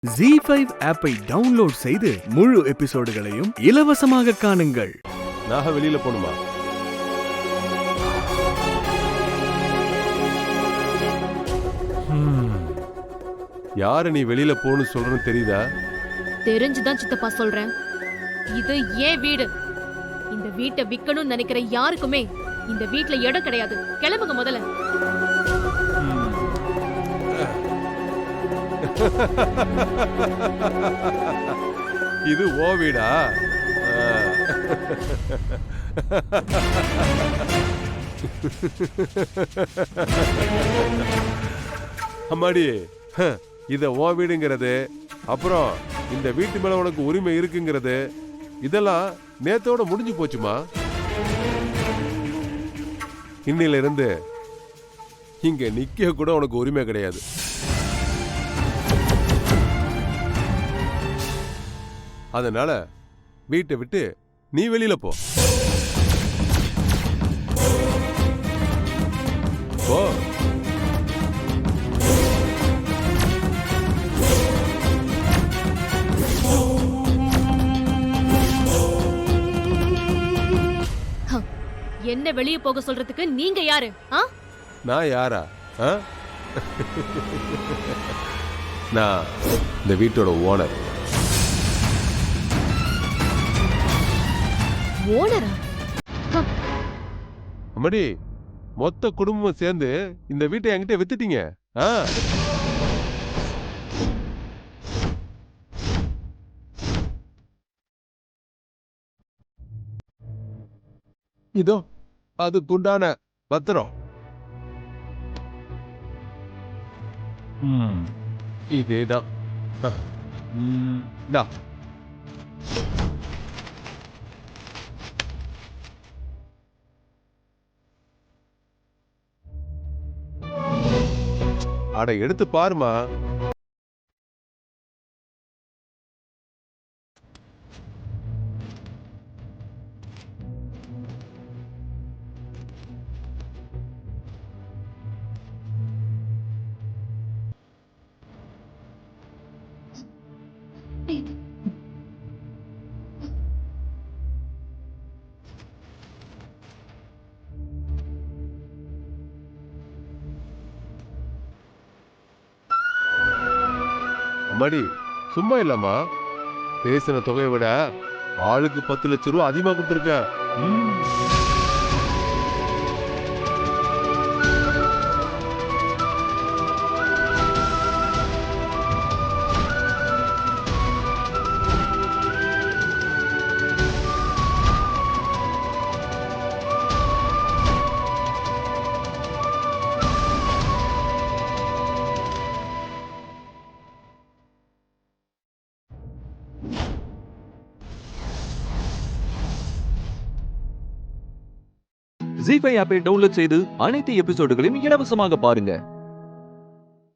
ZEE5 ஆப்பை download செய்து முழு எபிசோடுகளையும் இலவசமாக காணுங்கள். நான் வெளியில போணுமா? யாரு நீ வெளியில போன்னு சொல்றன்னு தெரியுதா? தெரிஞ்சுதான் சித்தப்பா சொல்றேன். இது ஏன் வீடு. இந்த வீட்டை விக்கணும்னு நினைக்கிற யாருக்குமே இந்த வீட்ல இடம் கிடையாது. கிளம்புங்க முதல்ல. இது ஓ வீடா? அம்மாடி, இத ஓ வீடுங்கிறது, அப்புறம் இந்த வீட்டு மேல உனக்கு உரிமை இருக்குங்கிறது, இதெல்லாம் நேத்தோட முடிஞ்சு போச்சுமா. இன்னில இருந்து இங்க நிக்க கூட உனக்கு உரிமை கிடையாது. அதனால வீட்டை விட்டு நீ வெளியில போ. என்ன வெளியே போக சொல்றதுக்கு நீங்க யாரு? நான் யாரா? நான் இந்த வீட்டோட ஓனர். ஓனரா? அம்மாடி, மொத்த குடும்பமும் சேர்ந்து இந்த வீட்டை என்கிட்ட வித்துட்டீங்க. இதோ அதுக்குண்டான பத்திரம். இதேதான். அட எடுத்து பாருமா. அம்மாடி, சும்மா இல்லம்மா, பேசின தொகையை விட ஆளுக்கு 10 லட்சம் ரூபாய் அதிகமா கொடுத்துருக்க. ZEE5 ஆப்பை டவுன்லோட் செய்து அனைத்து எபிசோடுகளையும் இலவசமாக பாருங்க.